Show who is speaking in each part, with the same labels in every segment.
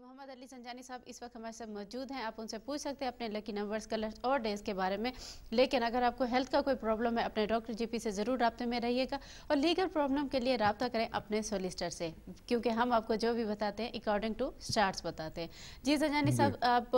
Speaker 1: मोहम्मद अली संजानी साहब इस वक्त हमारे साथ मौजूद हैं। आप उनसे पूछ सकते हैं अपने लकी नंबर्स, कलर्स और डेज के बारे में। लेकिन अगर आपको हेल्थ का कोई प्रॉब्लम है, अपने डॉक्टर जीपी से ज़रूर राब्ते में रहिएगा और लीगल प्रॉब्लम के लिए राब्ता करें अपने सोलिसिटर से, क्योंकि हम आपको जो भी बताते हैं अकॉर्डिंग टू स्टार्स बताते हैं। जी संजानी साहब, आप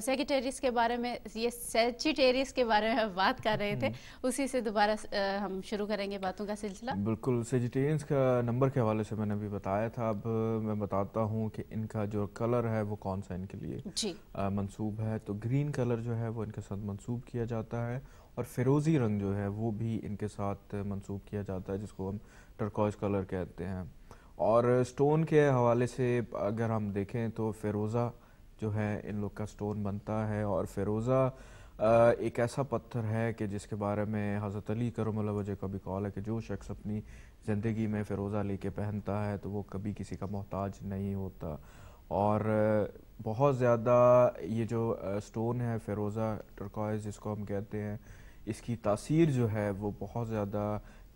Speaker 1: सेजिटेरियस के बारे में, ये सेजिटेरियस के बारे में बात कर रहे थे, उसी से दोबारा हम शुरू करेंगे बातों का सिलसिला।
Speaker 2: बिल्कुल, सेजिटेरियंस का नंबर के हवाले से मैंने अभी बताया था। अब मैं बताता हूँ कि इनका जो कलर है वो कौन सा इनके लिए मंसूब है। तो ग्रीन कलर जो है वो इनके साथ मंसूब किया जाता है, और फिरोज़ी रंग जो है वो भी इनके साथ मंसूब किया जाता है, जिसको हम टर्कोइज कलर कहते हैं। और स्टोन के हवाले से अगर हम देखें तो फ़िरोज़ा जो है इन लोग का स्टोन बनता है। और फ़िरोज़ा एक ऐसा पत्थर है कि जिसके बारे में हज़रत अली करमुल्लाह वजह का भी कॉल है कि जो शख्स अपनी ज़िंदगी में फ़िरोज़ा लेके पहनता है तो वो कभी किसी का मोहताज नहीं होता। और बहुत ज़्यादा ये जो स्टोन है फ़िरोज़ा टर्कोइज जिसको हम कहते हैं, इसकी तासीर जो है वो बहुत ज़्यादा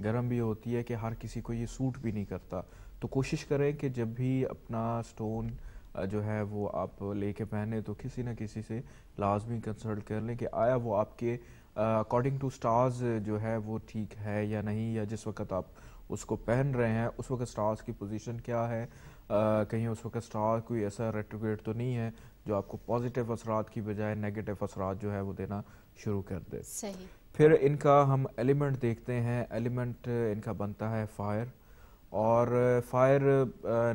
Speaker 2: गर्म भी होती है कि हर किसी को ये सूट भी नहीं करता। तो कोशिश करें कि जब भी अपना स्टोन जो है वो आप लेके पहने तो किसी न किसी से लाजमी कंसल्ट कर लें कि आया वो आपके अकॉर्डिंग टू स्टार्स जो है वो ठीक है या नहीं, या जिस वक्त आप उसको पहन रहे हैं उस वक्त स्टार्स की पोजीशन क्या है, कहीं उस वक्त स्टार कोई ऐसा रेट्रोग्रेड तो नहीं है जो आपको पॉजिटिव असरात की बजाय नेगेटिव असरात जो है वो देना शुरू कर दे।
Speaker 1: सही।
Speaker 2: फिर इनका हम एलिमेंट देखते हैं। एलिमेंट इनका बनता है फायर, और फायर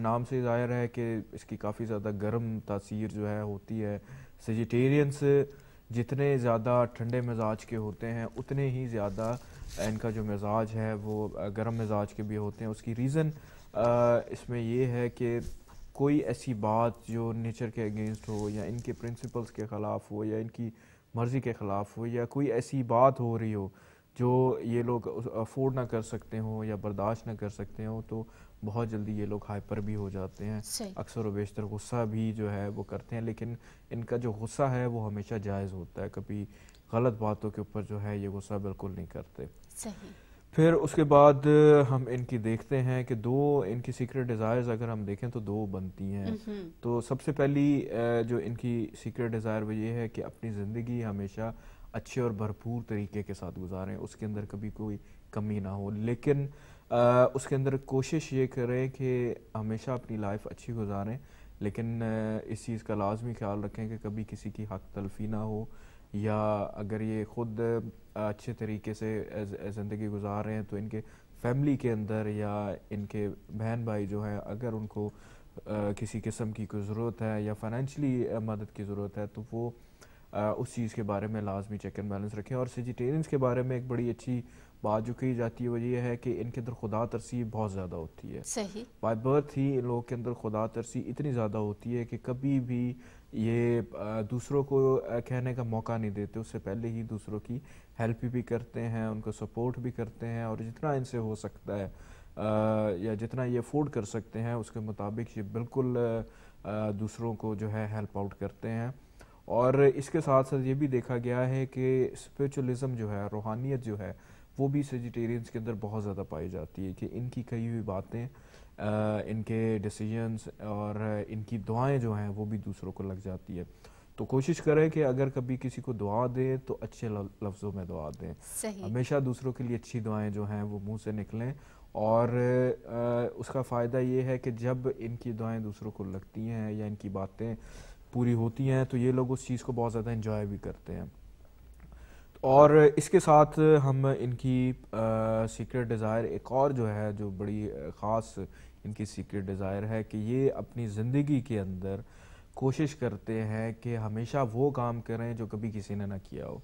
Speaker 2: नाम से ज़ाहिर है कि इसकी काफ़ी ज़्यादा गर्म तासीर जो है होती है। सेजिटेरियंस जितने ज़्यादा ठंडे मिजाज के होते हैं उतने ही ज़्यादा इनका जो मिजाज है वो गर्म मिजाज के भी होते हैं। उसकी रीज़न इसमें ये है कि कोई ऐसी बात जो नेचर के अगेंस्ट हो, या इनके प्रिंसिपल्स के ख़िलाफ़ हो, या इनकी मर्ज़ी के ख़िलाफ़ हो, या कोई ऐसी बात हो रही हो जो ये लोग अफोर्ड ना कर सकते हो या बर्दाश्त ना कर सकते हो, तो बहुत जल्दी ये लोग हाइपर भी हो जाते हैं। अक्सर व बेशतर गुस्सा भी जो है वो करते हैं, लेकिन इनका जो गुस्सा है वो हमेशा जायज़ होता है। कभी गलत बातों के ऊपर जो है ये गुस्सा बिल्कुल नहीं करते।
Speaker 1: सही।
Speaker 2: फिर उसके बाद हम इनकी देखते हैं कि दो इनकी सीक्रेट डिज़ायर्स अगर हम देखें तो दो बनती हैं। तो सबसे पहली जो इनकी सीक्रेट डिज़ायर वो ये है कि अपनी ज़िंदगी हमेशा अच्छे और भरपूर तरीके के साथ गुजारें, उसके अंदर कभी कोई कमी ना हो, लेकिन उसके अंदर कोशिश ये करें कि हमेशा अपनी लाइफ अच्छी गुजारें, लेकिन इस चीज़ का लाजमी ख्याल रखें कि कभी किसी की हक तलफी ना हो, या अगर ये ख़ुद अच्छे तरीके से ज़िंदगी गुजार रहे हैं तो इनके फैमिली के अंदर या इनके बहन भाई जो हैं अगर उनको किसी किस्म की कोई ज़रूरत है या फाइनेंशली मदद की ज़रूरत है तो वो उस चीज़ के बारे में लाजमी चेक एंड बैलेंस रखें। और सेजिटेरियंस के बारे में एक बड़ी अच्छी बात जो कही जाती है वो ये है कि इनके अंदर खुदा तरसी बहुत ज़्यादा होती है।
Speaker 1: सही।
Speaker 2: बाय बर्थ ही इन लोगों के अंदर खुदा तरसी इतनी ज़्यादा होती है कि कभी भी ये दूसरों को कहने का मौका नहीं देते, उससे पहले ही दूसरों की हेल्प भी करते हैं, उनको सपोर्ट भी करते हैं, और जितना इनसे हो सकता है या जितना ये अफोर्ड कर सकते हैं उसके मुताबिक ये बिल्कुल दूसरों को जो है हेल्प आउट करते हैं। और इसके साथ साथ ये भी देखा गया है कि स्पिरिचुअलिज्म जो है, रूहानियत जो है, वो भी सेजिटेरियंस के अंदर बहुत ज़्यादा पाई जाती है कि इनकी कही हुई बातें, इनके डिसीजंस और इनकी दुआएं जो हैं वो भी दूसरों को लग जाती है। तो कोशिश करें कि अगर कभी किसी को दुआ दें तो अच्छे लफ्ज़ों में दुआ दें। हमेशा दूसरों के लिए अच्छी दुआएं जो हैं वो मुंह से निकलें, और उसका फ़ायदा ये है कि जब इनकी दुआएं दूसरों को लगती हैं या इनकी बातें पूरी होती हैं तो ये लोग उस चीज़ को बहुत ज़्यादा एंजॉय भी करते हैं। और इसके साथ हम इनकी सीक्रेट डिज़ायर एक और जो है, जो बड़ी ख़ास इनकी सीक्रेट डिज़ायर है कि ये अपनी ज़िंदगी के अंदर कोशिश करते हैं कि हमेशा वो काम करें जो कभी किसी ने ना किया हो,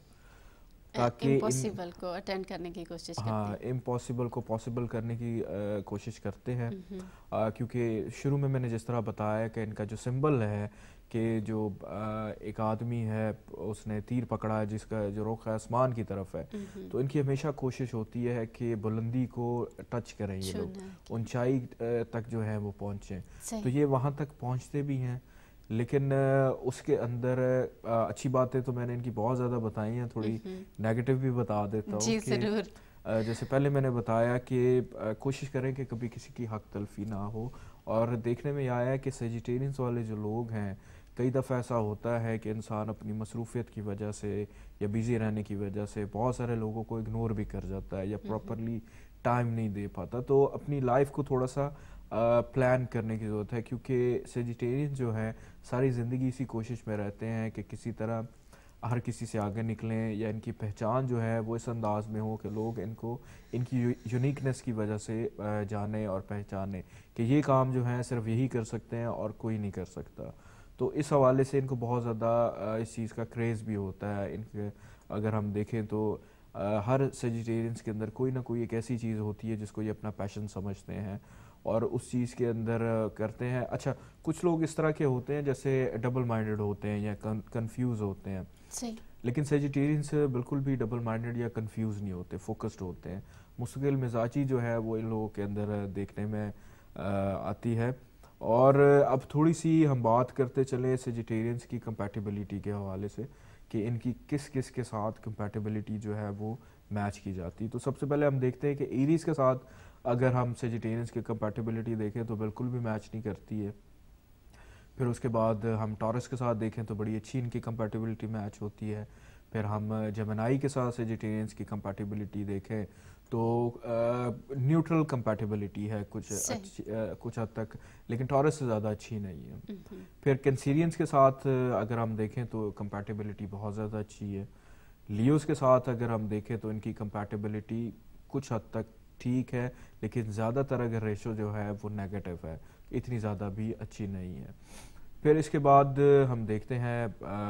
Speaker 2: ताकि
Speaker 1: इम्पॉसिबल को अटेंड करने की कोशिश करते हैं।
Speaker 2: हाँ, इम्पॉसिबल को पॉसिबल करने की कोशिश करते हैं। क्योंकि शुरू में मैंने जिस तरह बताया कि इनका जो सिंबल है कि जो एक आदमी है उसने तीर पकड़ा है जिसका जो रुख है आसमान की तरफ है, तो इनकी हमेशा कोशिश होती है कि बुलंदी को टच करें ये लोग, ऊंचाई तक जो है वो पहुँचें। तो ये वहाँ तक पहुँचते भी हैं, लेकिन उसके अंदर अच्छी बातें तो मैंने इनकी बहुत ज़्यादा बताई हैं, थोड़ी नेगेटिव भी बता देता हूँ कि जैसे पहले मैंने बताया कि कोशिश करें कि कभी किसी की हक तलफी ना हो, اور دیکھنے میں یہ آیا ہے کہ سیجیٹیرینس والے جو لوگ ہیں کئی دفعہ ایسا ہوتا ہے کہ انسان اپنی مصروفیت کی وجہ سے یا بیزی رہنے کی وجہ سے بہت سارے لوگوں کو اگنور بھی کر جاتا ہے یا پراپرلی ٹائم نہیں دے پاتا. تو اپنی لائف کو تھوڑا سا پلان کرنے کی ضرورت ہے, کیونکہ سیجیٹیرین جو ہے ساری زندگی اسی کوشش میں رہتے ہیں کہ کسی طرح ہر کسی سے آگے نکلیں, یا ان کی پہچان جو ہے وہ اس انداز میں ہو کہ لوگ ان کو ان کی یونیکنیس کی وجہ سے جانیں اور پہچانیں کہ یہ کام جو ہے صرف یہی کر سکتے ہیں اور کوئی نہیں کر سکتا. تو اس حوالے سے ان کو بہت زیادہ اس چیز کا کریز بھی ہوتا ہے. ان کے اگر ہم دیکھیں تو ہر سیجیٹیرینس کے اندر کوئی نہ کوئی ایک ایسی چیز ہوتی ہے جس کو یہ اپنا پیشن سمجھتے ہیں اور اس چیز کے اندر کرتے ہیں. اچھا, کچھ لوگ اس طرح کے ہوتے ہیں جیسے ڈبل مائنڈڈ ہوتے ہیں یا کنفیوز ہوتے ہیں, لیکن سیجیٹیرینس بالکل بھی ڈبل مائنڈڈ یا کنفیوز نہیں ہوتے, فوکسڈ ہوتے ہیں. مستقل مزاجی جو ہے وہ ان لوگوں کے اندر دیکھنے میں آتی ہے. اور اب تھوڑی سی ہم بات کرتے چلیں سیجیٹیرینس کی کمپیٹیبلٹی کے حوالے سے کہ ان کی کس کس کے ساتھ کمپیٹیبلٹی جو ہے وہ میچ کی جاتی. تو سب سے پہلے ہم دیکھتے ہیں کہ ایریز کے ساتھ اگر ہم سیجیٹیرینس کی کمپیٹیبلٹی دیکھیں تو بالکل بھی میچ نہیں کرتی ہے. پھر اس کے بعد ہم ٹورس کے ساتھ دیکھیں تو بڑی اچھی ان کی کمپیٹیبلٹی میچ ہوتی ہے. پھر ہم جیمنائی کے ساتھ سیجیٹیرینس کی کمپیٹیبلٹی دیکھیں تو نیوٹرل کمپیٹیبلٹی ہے کچھ حد تک, لیکن ٹورس سے زیادہ اچھی نہیں ہے. پھر کینسیرینس کے ساتھ اگر ہم دیکھیں تو کمپیٹیبلٹی بہت زیادہ اچھی ہے. لیوز کے ساتھ اگر ہم دیکھیں تو ان کی کمپیٹیبلٹی کچھ حد تک ٹھیک ہے, لیکن زیادہ تر اگر ریشو جو ہے وہ نیگیٹو ہے, اتنی زیادہ بھی اچھی نہیں ہے. پھر اس کے بعد ہم دیکھتے ہیں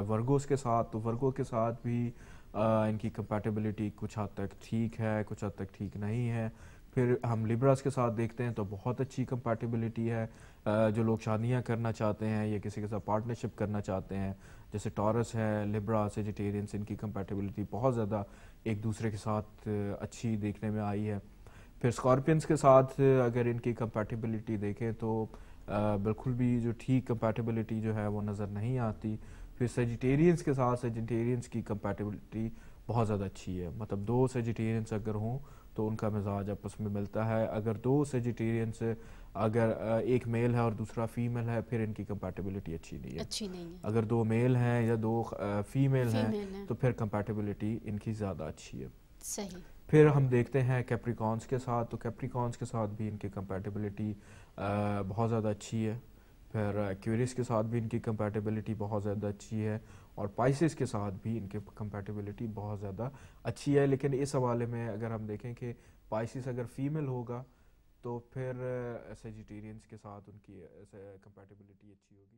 Speaker 2: ورگوز کے ساتھ, تو ورگو کے ساتھ بھی ان کی کمپیٹیبلٹی کچھ حد تک ٹھیک ہے, کچھ حد تک ٹھیک نہیں ہے. پھر ہم لیبراز کے ساتھ دیکھتے ہیں تو بہت اچھی کمپیٹیبلٹی ہے. جو لوگ شادیاں کرنا چاہتے ہیں یا کسی کے ساتھ پارٹنرشپ کرنا چاہتے ہیں جیسے ٹورس ہے, لیبرا, سیجیٹیرینس, ان کی کمپیٹیبلٹی بہت زیادہ ایک دوسرے کے ساتھ اچھی دیکھنے میں آئی ہے. پھر اسکارپینس کے ساتھ اگر ان کی کمپیٹیبلٹی دیکھیں تو بالکل بھی جو ٹھیک کمپیٹیبلٹی جو ہے وہ نظر نہیں آتی. پھر سیجیٹیرینس کے ساتھ سیجیٹیرینس کی کمپیٹیبلٹی بہت زیادہ اچھی ہے, مطلب دو سیجیٹیرینس اگر ہوں تو ان کا مزاج آپس میں ملتا ہے. اگر دو سیجیٹیرینس اگر ایک میل ہے اور دوسرا فیمیل ہے پھر ان کی کمپیٹیبلٹی اچھی نہیں ہے. اگر دو میل ہیں یا دو فیمیل ہیں تو پھر کمپیٹیبلٹی ان کی زیادہ اچھی ہے.
Speaker 1: صحیح.
Speaker 2: پھر ہم دیکھتے ہیں کیپریکانس کے ساتھ, تو کیپریکانس کے ساتھ بھی ان کی کمپیٹیبلٹی بہت زیادہ اچھی ہے. پھر ایکویریس کے ساتھ بھی ان کی کمپیٹیبلٹی بہت زیادہ اچھی ہے, اور پائسس کے ساتھ بھی ان کی کمپیٹیبلٹی بہت زیادہ اچھی ہے. لیکن اس حوالے میں اگر ہم دیکھیں کہ پائسس اگر فیمیل ہوگا تو پھر سیجیٹیرینس کے ساتھ ان کی کمپیٹیبلٹی اچھی ہوگی.